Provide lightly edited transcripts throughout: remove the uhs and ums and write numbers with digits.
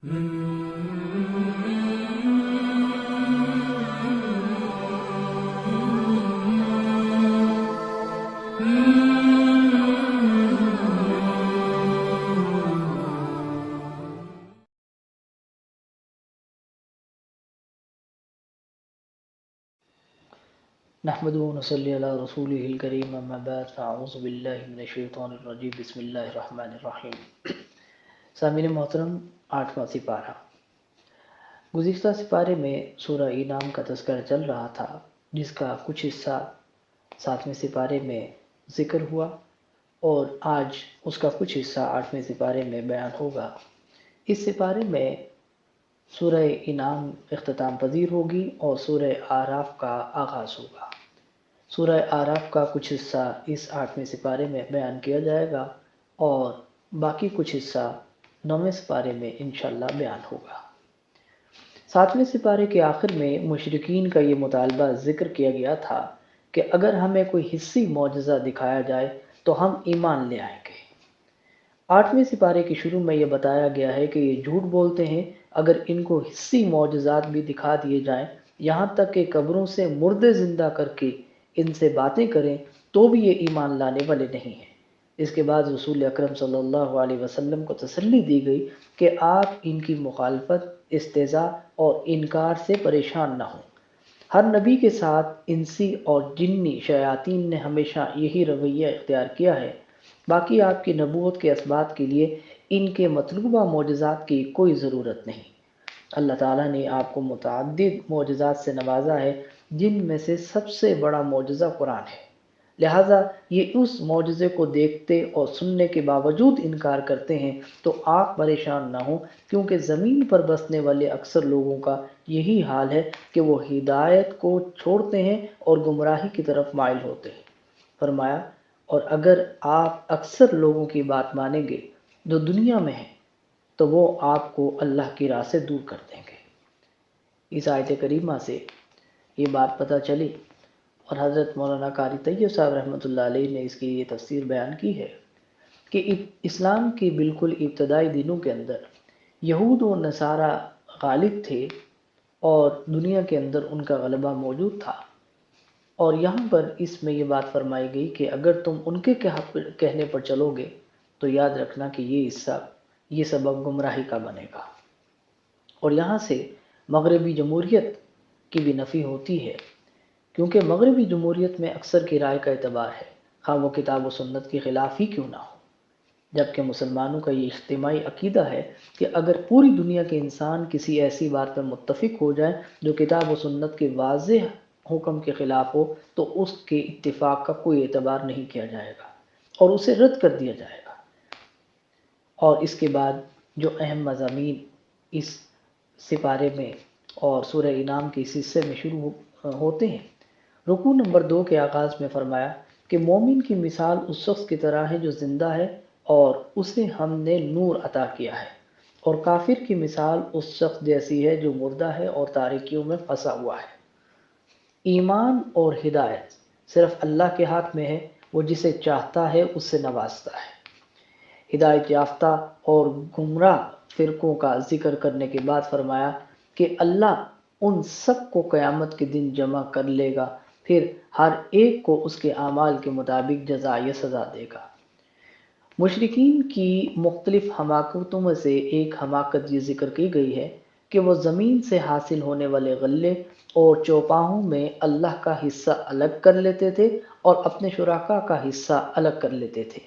نحمده ونصلي على رسوله الكريم اما بعد فاعوذ باللہ من الشیطان الرجیم بسم اللہ الرحمن الرحیم۔ سامعین محترم، 8واں سپارہ۔ گزشتہ سپارے میں سورہ انعام کا تذکرہ چل رہا تھا، جس کا کچھ حصہ 7ویں سپارے میں ذکر ہوا اور آج اس کا کچھ حصہ 8ویں سپارے میں بیان ہوگا۔ اس سپارے میں سورہ انعام اختتام پذیر ہوگی اور سورہ اعراف کا آغاز ہوگا۔ سورہ اعراف کا کچھ حصہ اس 8ویں سپارے میں بیان کیا جائے گا اور باقی کچھ حصہ 9ویں سپارے میں انشاءاللہ بیان ہوگا۔ 7ویں سپارے کے آخر میں مشرکین کا یہ مطالبہ ذکر کیا گیا تھا کہ اگر ہمیں کوئی حصی معجزہ دکھایا جائے تو ہم ایمان لے آئیں گے۔ 8ویں سپارے کے شروع میں یہ بتایا گیا ہے کہ یہ جھوٹ بولتے ہیں، اگر ان کو حصی معجزات بھی دکھا دیے جائیں، یہاں تک کہ قبروں سے مردے زندہ کر کے ان سے باتیں کریں تو بھی یہ ایمان لانے والے نہیں ہیں۔ اس کے بعد رسول اکرم صلی اللہ علیہ وسلم کو تسلی دی گئی کہ آپ ان کی مخالفت، استہزاء اور انکار سے پریشان نہ ہوں۔ ہر نبی کے ساتھ انسی اور جنی شیاطین نے ہمیشہ یہی رویہ اختیار کیا ہے۔ باقی آپ کی نبوت کے اثبات کے لیے ان کے مطلوبہ معجزات کی کوئی ضرورت نہیں۔ اللہ تعالیٰ نے آپ کو متعدد معجزات سے نوازا ہے، جن میں سے سب سے بڑا معجزہ قرآن ہے۔ لہٰذا یہ اس معجزے کو دیکھتے اور سننے کے باوجود انکار کرتے ہیں تو آپ پریشان نہ ہوں، کیونکہ زمین پر بسنے والے اکثر لوگوں کا یہی حال ہے کہ وہ ہدایت کو چھوڑتے ہیں اور گمراہی کی طرف مائل ہوتے ہیں۔ فرمایا، اور اگر آپ اکثر لوگوں کی بات مانیں گے جو دنیا میں ہیں تو وہ آپ کو اللہ کی راہ سے دور کر دیں گے۔ اس آیت کریمہ سے یہ بات پتہ چلی اور حضرت مولانا قاری طیب صاحب رحمۃ اللہ علیہ نے اس کی یہ تفسیر بیان کی ہے کہ اسلام کی بالکل ابتدائی دنوں کے اندر یہود و نصارہ غالب تھے اور دنیا کے اندر ان کا غلبہ موجود تھا، اور یہاں پر اس میں یہ بات فرمائی گئی کہ اگر تم ان کے کہنے پر چلو گے تو یاد رکھنا کہ یہ سبب گمراہی کا بنے گا۔ اور یہاں سے مغربی جمہوریت کی بھی نفی ہوتی ہے، کیونکہ مغربی جمہوریت میں اکثر کی رائے کا اعتبار ہے، خواہ وہ کتاب و سنت کے خلاف ہی کیوں نہ ہو، جبکہ مسلمانوں کا یہ اجتماعی عقیدہ ہے کہ اگر پوری دنیا کے انسان کسی ایسی بات پر متفق ہو جائیں جو کتاب و سنت کے واضح حکم کے خلاف ہو تو اس کے اتفاق کا کوئی اعتبار نہیں کیا جائے گا اور اسے رد کر دیا جائے گا۔ اور اس کے بعد جو اہم مضامین اس سپارے میں اور سورہ انعام کے اس حصے میں شروع ہوتے ہیں، رکوع نمبر 2 کے آغاز میں فرمایا کہ مومن کی مثال اس شخص کی طرح ہے جو زندہ ہے اور اسے ہم نے نور عطا کیا ہے، اور کافر کی مثال اس شخص جیسی ہے جو مردہ ہے اور تاریکیوں میں پھنسا ہوا ہے۔ ایمان اور ہدایت صرف اللہ کے ہاتھ میں ہے، وہ جسے چاہتا ہے اس سے نوازتا ہے۔ ہدایت یافتہ اور گمراہ فرقوں کا ذکر کرنے کے بعد فرمایا کہ اللہ ان سب کو قیامت کے دن جمع کر لے گا، پھر ہر ایک کو اس کے اعمال کے مطابق جزا یا سزا دے گا۔ مشرکین کی مختلف حماقتوں میں سے ایک حماقت یہ ذکر کی گئی ہے کہ وہ زمین سے حاصل ہونے والے غلے اور چوپاہوں میں اللہ کا حصہ الگ کر لیتے تھے اور اپنے شرکاء کا حصہ الگ کر لیتے تھے،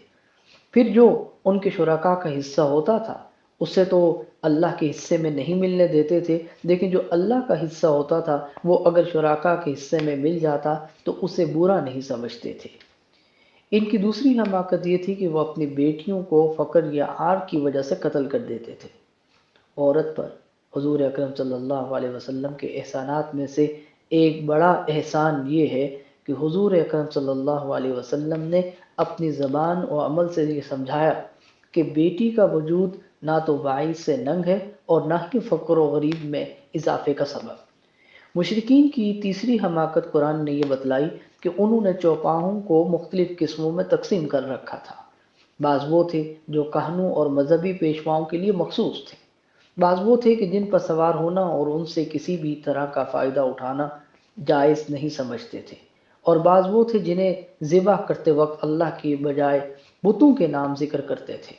پھر جو ان کے شرکاء کا حصہ ہوتا تھا اسے تو اللہ کے حصے میں نہیں ملنے دیتے تھے، لیکن جو اللہ کا حصہ ہوتا تھا وہ اگر شرکاء کے حصے میں مل جاتا تو اسے برا نہیں سمجھتے تھے۔ ان کی دوسری حماقت یہ تھی کہ وہ اپنی بیٹیوں کو فقر یا عار کی وجہ سے قتل کر دیتے تھے۔ عورت پر حضور اکرم صلی اللہ علیہ وسلم کے احسانات میں سے ایک بڑا احسان یہ ہے کہ حضور اکرم صلی اللہ علیہ وسلم نے اپنی زبان و عمل سے یہ سمجھایا کہ بیٹی کا وجود نہ تو باعث سے ننگ ہے اور نہ ہی فقر و غریب میں اضافے کا سبب۔ مشرکین کی تیسری حماقت قرآن نے یہ بتلائی کہ انہوں نے چوپاہوں کو مختلف قسموں میں تقسیم کر رکھا تھا۔ بعض وہ تھے جو کہنوں اور مذہبی پیشواؤں کے لیے مخصوص تھے، بعض وہ تھے کہ جن پر سوار ہونا اور ان سے کسی بھی طرح کا فائدہ اٹھانا جائز نہیں سمجھتے تھے، اور بعض وہ تھے جنہیں ذبح کرتے وقت اللہ کی بجائے بتوں کے نام ذکر کرتے تھے۔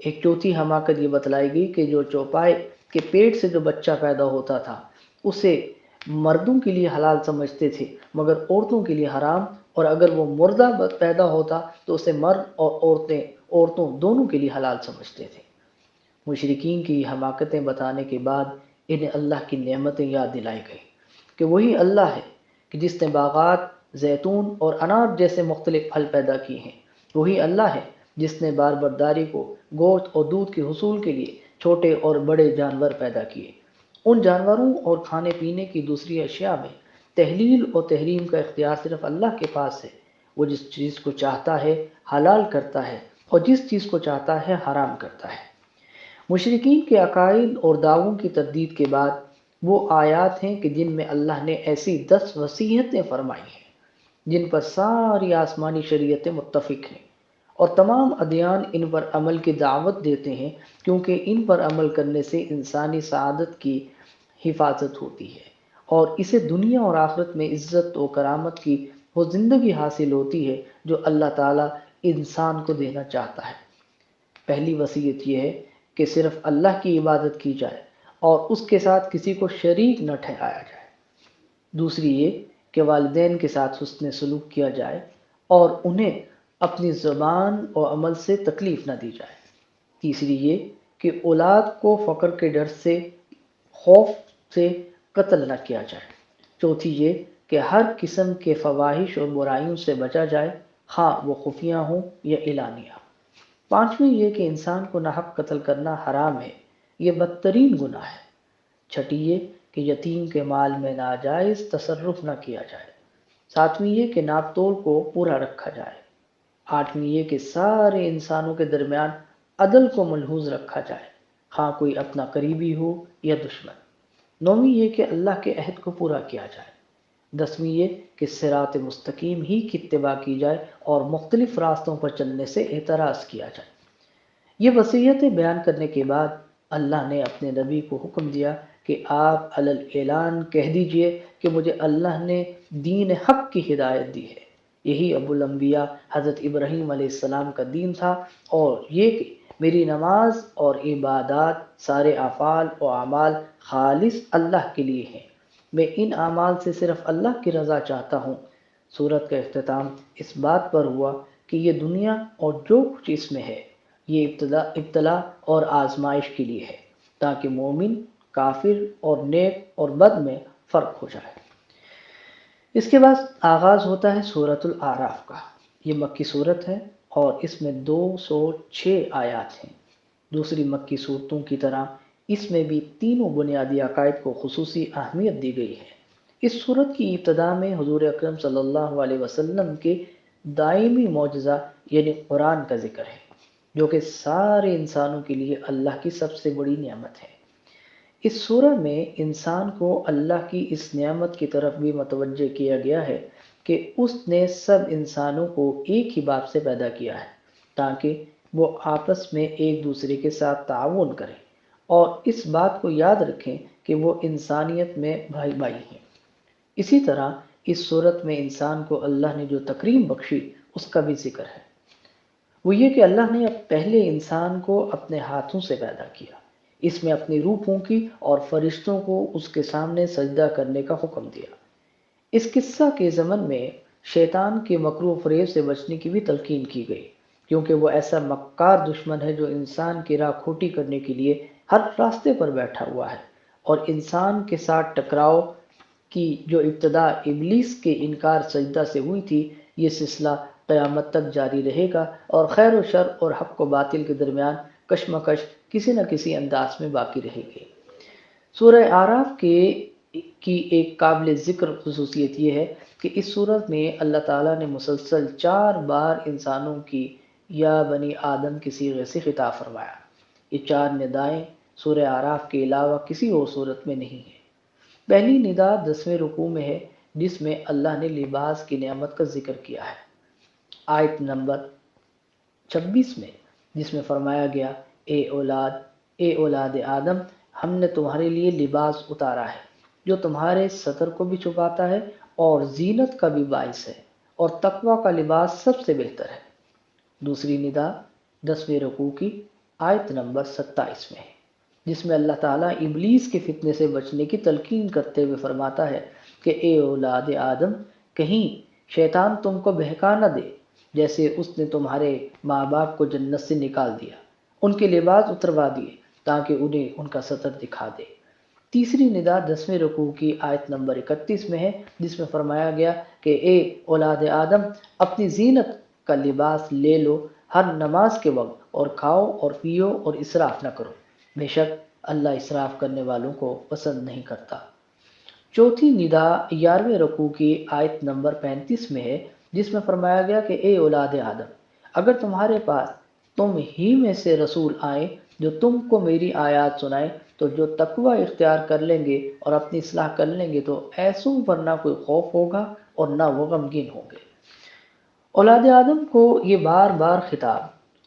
ایک چوتھی حماقت یہ بتلائی گئی کہ جو چوپائے کے پیٹ سے جو بچہ پیدا ہوتا تھا اسے مردوں کے لیے حلال سمجھتے تھے مگر عورتوں کے لیے حرام، اور اگر وہ مردہ پیدا ہوتا تو اسے مرد اور عورتوں دونوں کے لیے حلال سمجھتے تھے۔ مشرکین کی یہ حماقتیں بتانے کے بعد انہیں اللہ کی نعمتیں یاد دلائی گئی کہ وہی اللہ ہے کہ جس نے باغات، زیتون اور انار جیسے مختلف پھل پیدا کیے ہیں، وہی اللہ ہے جس نے بار برداری کو گوشت اور دودھ کے حصول کے لیے چھوٹے اور بڑے جانور پیدا کیے۔ ان جانوروں اور کھانے پینے کی دوسری اشیاء میں تحلیل اور تحریم کا اختیار صرف اللہ کے پاس ہے۔ وہ جس چیز کو چاہتا ہے حلال کرتا ہے اور جس چیز کو چاہتا ہے حرام کرتا ہے۔ مشرکین کے عقائد اور دعووں کی تردید کے بعد وہ آیات ہیں کہ جن میں اللہ نے ایسی 10 وصیتیں فرمائی ہیں جن پر ساری آسمانی شریعتیں متفق ہیں، اور تمام ادیان ان پر عمل کی دعوت دیتے ہیں کیونکہ ان پر عمل کرنے سے انسانی سعادت کی حفاظت ہوتی ہے اور اسے دنیا اور آخرت میں عزت و کرامت کی وہ زندگی حاصل ہوتی ہے جو اللہ تعالیٰ انسان کو دینا چاہتا ہے۔ پہلی وصیت یہ ہے کہ صرف اللہ کی عبادت کی جائے اور اس کے ساتھ کسی کو شریک نہ ٹھہرایا جائے۔ دوسری یہ کہ والدین کے ساتھ حسن سلوک کیا جائے اور انہیں اپنی زبان اور عمل سے تکلیف نہ دی جائے۔ تیسری یہ کہ اولاد کو فقر کے ڈر سے، خوف سے قتل نہ کیا جائے۔ چوتھی یہ کہ ہر قسم کے فواحش اور برائیوں سے بچا جائے، خواہ وہ خفیہ ہوں یا اعلانیہ۔ پانچویں یہ کہ انسان کو ناحق قتل کرنا حرام ہے، یہ بدترین گناہ ہے۔ چھٹی یہ کہ یتیم کے مال میں ناجائز تصرف نہ کیا جائے۔ ساتویں یہ کہ ناپ تول کو پورا رکھا جائے۔ آٹھویں یہ کہ سارے انسانوں کے درمیان عدل کو ملحوظ رکھا جائے، خواہ کوئی اپنا قریبی ہو یا دشمن۔ نویں یہ کہ اللہ کے عہد کو پورا کیا جائے۔ دسویں یہ کہ صراط مستقیم ہی کی اتباع کی جائے اور مختلف راستوں پر چلنے سے اعتراض کیا جائے۔ یہ وصیتیں بیان کرنے کے بعد اللہ نے اپنے نبی کو حکم دیا کہ آپ علی الاعلان کہہ دیجئے کہ مجھے اللہ نے دین حق کی ہدایت دی ہے۔ یہی ابو الانبیاء حضرت ابراہیم علیہ السلام کا دین تھا، اور یہ کہ میری نماز اور عبادات، سارے افعال و اعمال خالص اللہ کے لیے ہیں، میں ان اعمال سے صرف اللہ کی رضا چاہتا ہوں۔ سورت کا اختتام اس بات پر ہوا کہ یہ دنیا اور جو کچھ اس میں ہے یہ ابتلا اور آزمائش کے لیے ہے، تاکہ مومن، کافر اور نیک اور بد میں فرق ہو جائے۔ اس کے بعد آغاز ہوتا ہے سورۃ الاعراف کا۔ یہ مکی صورت ہے اور اس میں 206 آیات ہیں۔ دوسری مکی صورتوں کی طرح اس میں بھی تینوں بنیادی عقائد کو خصوصی اہمیت دی گئی ہے۔ اس صورت کی ابتدا میں حضور اکرم صلی اللہ علیہ وسلم کے دائمی معجزہ یعنی قرآن کا ذکر ہے، جو کہ سارے انسانوں کے لیے اللہ کی سب سے بڑی نعمت ہے۔ اس سورہ میں انسان کو اللہ کی اس نعمت کی طرف بھی متوجہ کیا گیا ہے کہ اس نے سب انسانوں کو ایک ہی باپ سے پیدا کیا ہے تاکہ وہ آپس میں ایک دوسرے کے ساتھ تعاون کریں اور اس بات کو یاد رکھیں کہ وہ انسانیت میں بھائی بھائی ہیں۔ اسی طرح اس صورت میں انسان کو اللہ نے جو تکریم بخشی اس کا بھی ذکر ہے۔ وہ یہ کہ اللہ نے پہلے انسان کو اپنے ہاتھوں سے پیدا کیا، اس میں اپنی روح پھونکی اور فرشتوں کو اس کے سامنے سجدہ کرنے کا حکم دیا۔ اس قصہ کے ضمن میں شیطان کے مکر و فریب سے بچنے کی بھی تلقین کی گئی، کیونکہ وہ ایسا مکار دشمن ہے جو انسان کی راہ کھوٹی کرنے کے لیے ہر راستے پر بیٹھا ہوا ہے، اور انسان کے ساتھ ٹکراؤ کی جو ابتدا ابلیس کے انکار سجدہ سے ہوئی تھی، یہ سلسلہ قیامت تک جاری رہے گا اور خیر و شر اور حق و باطل کے درمیان کشمکش کسی نہ کسی انداز میں باقی رہے گی۔ سورہ اعراف کی ایک قابل ذکر خصوصیت یہ ہے کہ اس سورت میں اللہ تعالیٰ نے مسلسل 4 بار انسانوں کی یا بنی آدم کے صیغے سے خطاب فرمایا۔ یہ 4 ندائیں سورہ اعراف کے علاوہ کسی اور سورت میں نہیں ہیں۔ پہلی ندا 10ویں رکوع میں ہے، جس میں اللہ نے لباس کی نعمت کا ذکر کیا ہے۔ آیت نمبر 26 میں، جس میں فرمایا گیا، اے اولاد اے اولاد آدم، ہم نے تمہارے لیے لباس اتارا ہے جو تمہارے سطر کو بھی چھپاتا ہے اور زینت کا بھی باعث ہے، اور تقوی کا لباس سب سے بہتر ہے۔ دوسری ندا 10ویں رکوع کی آیت نمبر 27 میں ہے، جس میں اللہ تعالیٰ ابلیس کے فتنے سے بچنے کی تلقین کرتے ہوئے فرماتا ہے کہ اے اولاد آدم، کہیں شیطان تم کو بہکا نہ دے جیسے اس نے تمہارے ماں باپ کو جنت سے نکال دیا، ان کے لباس اتروا دیے تاکہ انہیں ان کا ستر دکھا دے۔ تیسری ندا 10ویں رکوع کی آیت نمبر 31 میں ہے، جس میں فرمایا گیا کہ اے اولاد آدم، اپنی زینت کا لباس لے لو ہر نماز کے وقت، اور کھاؤ اور پیو اور اسراف نہ کرو، بے شک اللہ اسراف کرنے والوں کو پسند نہیں کرتا۔ چوتھی ندا 11ویں رکوع کی آیت نمبر 35 میں ہے، جس میں فرمایا گیا کہ اے اولاد آدم، اگر تمہارے پاس تم ہی میں سے رسول آئیں جو تم کو میری آیات سنائیں تو جو تقوی اختیار کر لیں گے اور اپنی اصلاح کر لیں گے تو ایسوں پر نہ کوئی خوف ہوگا اور نہ وہ غمگین ہوں گے۔ اولاد آدم کو یہ بار بار خطاب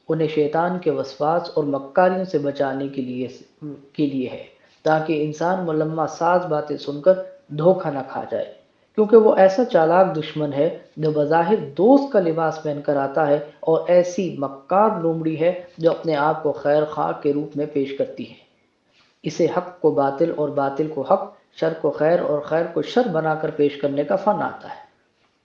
انہیں شیطان کے وسواس اور مکاریوں سے بچانے کے لیے ہے، تاکہ انسان ملمہ ساز باتیں سن کر دھوکہ نہ کھا جائے، کیونکہ وہ ایسا چالاک دشمن ہے جو بظاہر دوست کا لباس پہن کر آتا ہے، اور ایسی مکار لومڑی ہے جو اپنے آپ کو خیر خواہ کے روپ میں پیش کرتی ہے۔ اسے حق کو باطل اور باطل کو حق، شر کو خیر اور خیر کو شر بنا کر پیش کرنے کا فن آتا ہے۔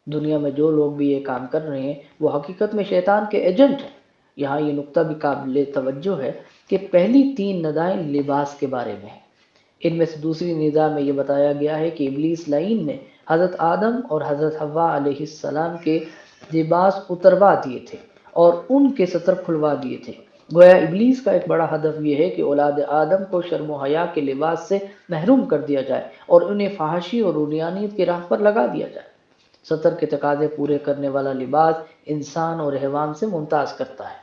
دنیا میں جو لوگ بھی یہ کام کر رہے ہیں وہ حقیقت میں شیطان کے ایجنٹ ہیں۔ یہاں یہ نقطہ بھی قابل توجہ ہے کہ پہلی 3 ندائیں لباس کے بارے میں ہیں۔ ان میں سے دوسری ندا میں یہ بتایا گیا ہے کہ ابلیس لعین نے حضرت آدم اور حضرت حوا علیہ السلام کے لباس اتروا دیے تھے اور ان کے ستر کھلوا دیے تھے۔ گویا ابلیس کا ایک بڑا ہدف یہ ہے کہ اولاد آدم کو شرم و حیا کے لباس سے محروم کر دیا جائے اور انہیں فحاشی اور عریانیت کی راہ پر لگا دیا جائے۔ ستر کے تقاضے پورے کرنے والا لباس انسان اور حیوان سے ممتاز کرتا ہے۔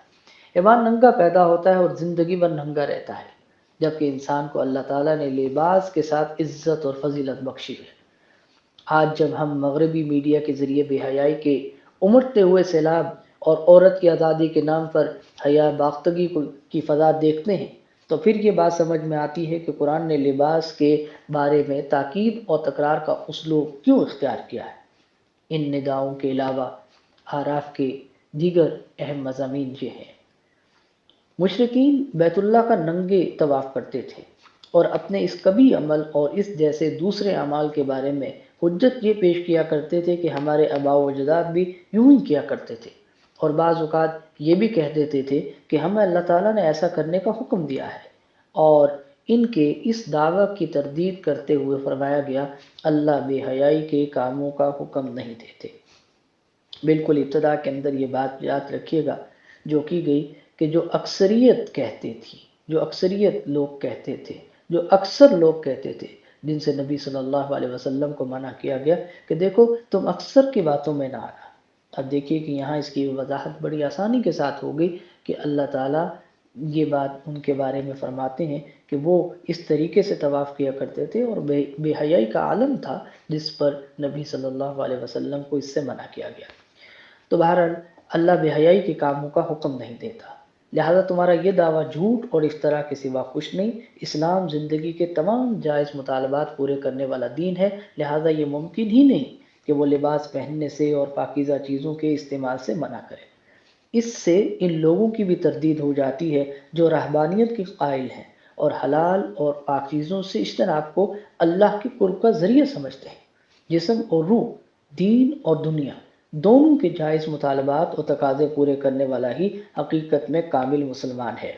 حیوان ننگا پیدا ہوتا ہے اور زندگی بھر ننگا رہتا ہے، جبکہ انسان کو اللہ تعالیٰ نے لباس کے ساتھ عزت اور فضیلت بخشی ہے۔ آج جب ہم مغربی میڈیا کے ذریعے بے حیائی کے امڑتے ہوئے سیلاب اور عورت کی آزادی کے نام پر حیا باختگی کی فضا دیکھتے ہیں تو پھر یہ بات سمجھ میں آتی ہے کہ قرآن نے لباس کے بارے میں تاکید اور تکرار کا اسلوب کیوں اختیار کیا ہے۔ ان نداؤں کے علاوہ آراف کے دیگر اہم مضامین یہ ہیں۔ مشرکین بیت اللہ کا ننگے طواف کرتے تھے اور اپنے اس کبھی عمل اور اس جیسے دوسرے اعمال کے بارے میں حجت یہ پیش کیا کرتے تھے کہ ہمارے آباء و اجداد بھی یوں ہی کیا کرتے تھے، اور بعض اوقات یہ بھی کہہ دیتے تھے کہ ہمیں اللہ تعالیٰ نے ایسا کرنے کا حکم دیا ہے، اور ان کے اس دعویٰ کی تردید کرتے ہوئے فرمایا گیا اللہ بے حیائی کے کاموں کا حکم نہیں دیتے۔ بالکل ابتدا کے اندر یہ بات یاد رکھیے گا جو کی گئی کہ جو اکثریت کہتے تھی، جو اکثریت لوگ کہتے تھے، جو اکثر لوگ کہتے تھے، جن سے نبی صلی اللہ علیہ وسلم کو منع کیا گیا کہ دیکھو تم اکثر کی باتوں میں نہ آنا۔ اب دیکھیے کہ یہاں اس کی وضاحت بڑی آسانی کے ساتھ ہو گئی کہ اللہ تعالیٰ یہ بات ان کے بارے میں فرماتے ہیں کہ وہ اس طریقے سے طواف کیا کرتے تھے اور بے حیائی کا عالم تھا جس پر نبی صلی اللہ علیہ وسلم کو اس سے منع کیا گیا۔ تو بہرحال اللہ بے حیائی کے کاموں کا حکم نہیں دیتا، لہذا تمہارا یہ دعویٰ جھوٹ اور افتراء کے سوا کچھ نہیں۔ اسلام زندگی کے تمام جائز مطالبات پورے کرنے والا دین ہے، لہذا یہ ممکن ہی نہیں کہ وہ لباس پہننے سے اور پاکیزہ چیزوں کے استعمال سے منع کرے۔ اس سے ان لوگوں کی بھی تردید ہو جاتی ہے جو رہبانیت کے قائل ہیں اور حلال اور پاک چیزوں سے اجتناب کو اللہ کے قرب کا ذریعہ سمجھتے ہیں۔ جسم اور روح، دین اور دنیا دونوں کے جائز مطالبات اور تقاضے پورے کرنے والا ہی حقیقت میں کامل مسلمان ہے۔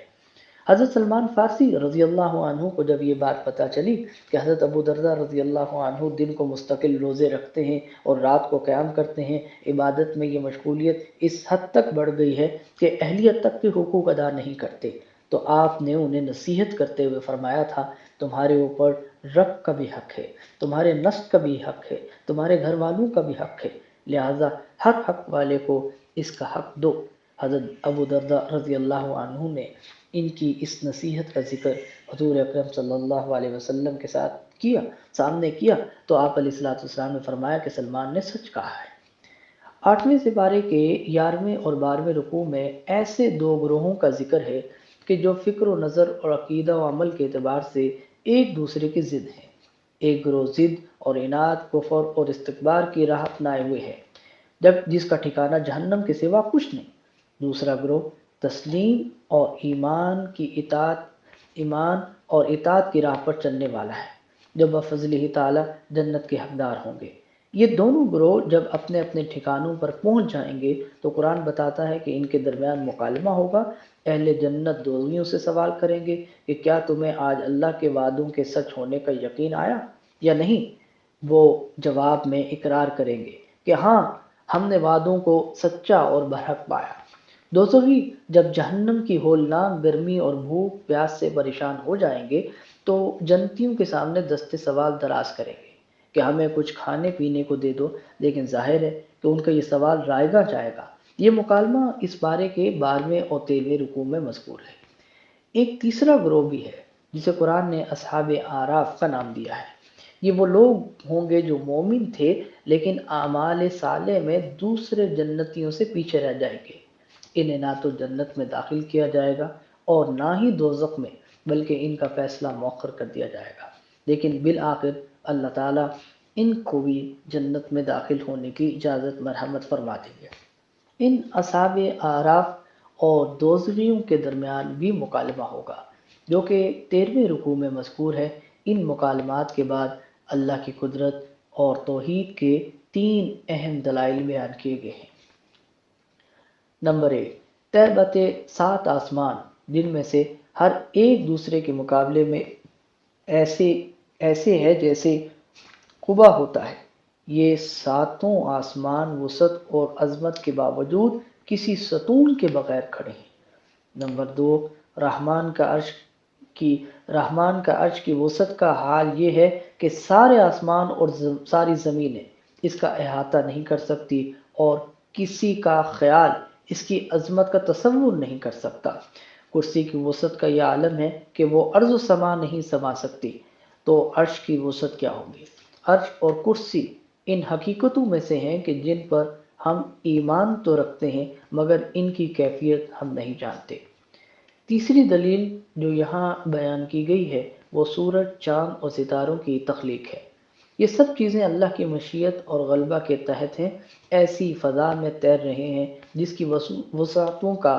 حضرت سلمان فارسی رضی اللہ عنہ کو جب یہ بات پتہ چلی کہ حضرت ابو درداء رضی اللہ عنہ دن کو مستقل روزے رکھتے ہیں اور رات کو قیام کرتے ہیں، عبادت میں یہ مشغولیت اس حد تک بڑھ گئی ہے کہ اہلیت تک کے حقوق ادا نہیں کرتے، تو آپ نے انہیں نصیحت کرتے ہوئے فرمایا تھا تمہارے اوپر رب کا بھی حق ہے، تمہارے نسل کا بھی حق ہے، تمہارے گھر والوں کا بھی حق ہے، لہذا ہر حق والے کو اس کا حق دو۔ حضرت ابو درداء رضی اللہ عنہ نے ان کی اس نصیحت کا ذکر حضور اکرم صلی اللہ علیہ وسلم کے سامنے کیا تو آپ علیہ الصلوۃ والسلام نے فرمایا کہ سلمان نے سچ کہا ہے۔ 8ویں سپارے کے 11ویں اور 12ویں رکوع میں ایسے 2 گروہوں کا ذکر ہے کہ جو فکر و نظر اور عقیدہ و عمل کے اعتبار سے ایک دوسرے کی ضد ہیں۔ ایک گروہ ضد اور عناد، کفر اور استکبار کی راہ اپنائے ہوئے ہے، جس کا ٹھکانہ جہنم کے سوا کچھ نہیں۔ دوسرا گروہ تسلیم اور ایمان اور اطاعت کی راہ پر چلنے والا ہے، جو بفضلہ تعالی جنت کے حقدار ہوں گے۔ یہ دونوں گروہ جب اپنے اپنے ٹھکانوں پر پہنچ جائیں گے تو قرآن بتاتا ہے کہ ان کے درمیان مکالمہ ہوگا۔ اہل جنت دوزخیوں سے سوال کریں گے کہ کیا تمہیں آج اللہ کے وعدوں کے سچ ہونے کا یقین آیا یا نہیں؟ وہ جواب میں اقرار کریں گے کہ ہاں، ہم نے وعدوں کو سچا اور برحق پایا۔ دوزخی جب جہنم کی ہولناک گرمی اور بھوک پیاس سے پریشان ہو جائیں گے تو جنتیوں کے سامنے دستے سوال دراز کریں گے کہ ہمیں کچھ کھانے پینے کو دے دو، لیکن ظاہر ہے کہ ان کا یہ سوال رائگاں جائے گا۔ یہ مکالمہ اس بارے کے 12ویں اور 13ویں رکوع میں مذکور ہے۔ ایک تیسرا گروہ بھی ہے جسے قرآن نے اصحاب اعراف کا نام دیا ہے۔ یہ وہ لوگ ہوں گے جو مومن تھے لیکن اعمال صالح میں دوسرے جنتیوں سے پیچھے رہ جائیں گے۔ انہیں نہ تو جنت میں داخل کیا جائے گا اور نہ ہی دوزخ میں، بلکہ ان کا فیصلہ مؤخر کر دیا جائے گا، لیکن بالآخر اللہ تعالیٰ ان کو بھی جنت میں داخل ہونے کی اجازت مرحمت فرما دیں گے۔ ان اصحاب اعراف اور دوزخیوں کے درمیان بھی مکالمہ ہوگا، جو کہ 13ویں رکوع میں مذکور ہے۔ ان مکالمات کے بعد اللہ کی قدرت اور توحید کے 3 اہم دلائل بیان کیے گئے ہیں۔ نمبر 1، طے بتے 7 آسمان، جن میں سے ہر ایک دوسرے کے مقابلے میں ایسے ہے جیسے قبا ہوتا ہے۔ یہ 7 آسمان وسعت اور عظمت کے باوجود کسی ستون کے بغیر کھڑے ہیں۔ نمبر 2، رحمان کا عرش کی وسعت کا حال یہ ہے کہ سارے آسمان اور ساری زمینیں اس کا احاطہ نہیں کر سکتی، اور کسی کا خیال اس کی عظمت کا تصور نہیں کر سکتا۔ کرسی کی وسعت کا یہ عالم ہے کہ وہ ارض و سما نہیں سما سکتی، تو عرش کی وسعت کیا ہوگی؟ عرش اور کرسی ان حقیقتوں میں سے ہیں کہ جن پر ہم ایمان تو رکھتے ہیں مگر ان کی کیفیت ہم نہیں جانتے۔ تیسری دلیل جو یہاں بیان کی گئی ہے وہ سورج، چاند اور ستاروں کی تخلیق ہے۔ یہ سب چیزیں اللہ کی مشیت اور غلبہ کے تحت ہیں، ایسی فضا میں تیر رہے ہیں جس کی وسعتوں کا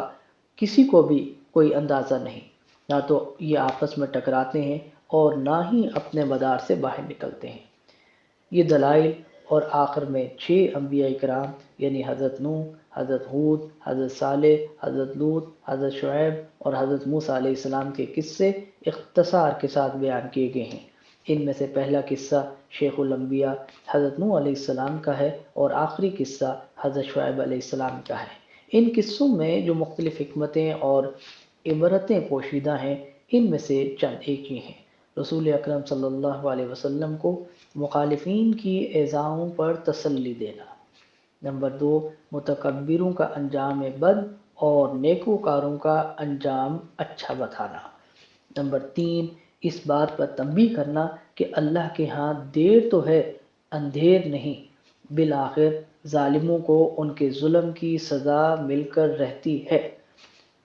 کسی کو بھی کوئی اندازہ نہیں۔ نہ تو یہ آپس میں ٹکراتے ہیں اور نہ ہی اپنے مدار سے باہر نکلتے ہیں۔ یہ دلائل اور آخر میں 6 انبیاء کرام یعنی حضرت نوح، حضرت ہود، حضرت صالح، حضرت لوط، حضرت شعیب اور حضرت موسیٰ علیہ السلام کے قصے اختصار کے ساتھ بیان کیے گئے ہیں۔ ان میں سے پہلا قصہ شیخ الانبیاء حضرت نوح علیہ السلام کا ہے اور آخری قصہ حضرت شعیب علیہ السلام کا ہے۔ ان قصوں میں جو مختلف حکمتیں اور عبرتیں پوشیدہ ہیں، ان میں سے چند ایک یہ ہیں۔ رسول اکرم صلی اللہ علیہ وسلم کو مخالفین کی ایذاؤں پر تسلی دینا۔ نمبر 2، متکبروں کا انجام بد اور نیکوکاروں کا انجام اچھا بتانا۔ نمبر 3، اس بات پر تنبیہ کرنا کہ اللہ کے ہاں دیر تو ہے، اندھیر نہیں، بالآخر ظالموں کو ان کے ظلم کی سزا مل کر رہتی ہے۔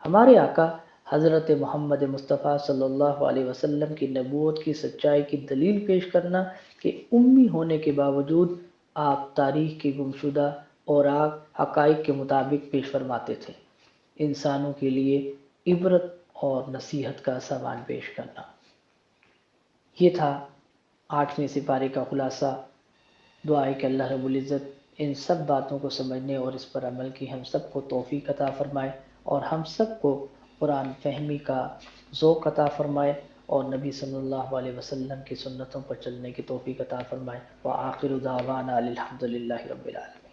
ہمارے آقا حضرت محمد مصطفیٰ صلی اللہ علیہ وسلم کی نبوت کی سچائی کی دلیل پیش کرنا کہ امی ہونے کے باوجود آپ تاریخ کے گمشدہ اوراق حقائق کے مطابق پیش فرماتے تھے، انسانوں کے لیے عبرت اور نصیحت کا سامان پیش کرنا۔ یہ تھا 8ویں سپارے کا خلاصہ۔ دعا ہے کہ اللہ رب العزت ان سب باتوں کو سمجھنے اور اس پر عمل کی ہم سب کو توفیق عطا فرمائے، اور ہم سب کو قرآن فہمی کا ذوق عطا فرمائے، اور نبی صلی اللہ علیہ وسلم کی سنتوں پر چلنے کی توفیق عطا فرمائے۔ وآخر دعوانا الحمد للہ رب العالمین۔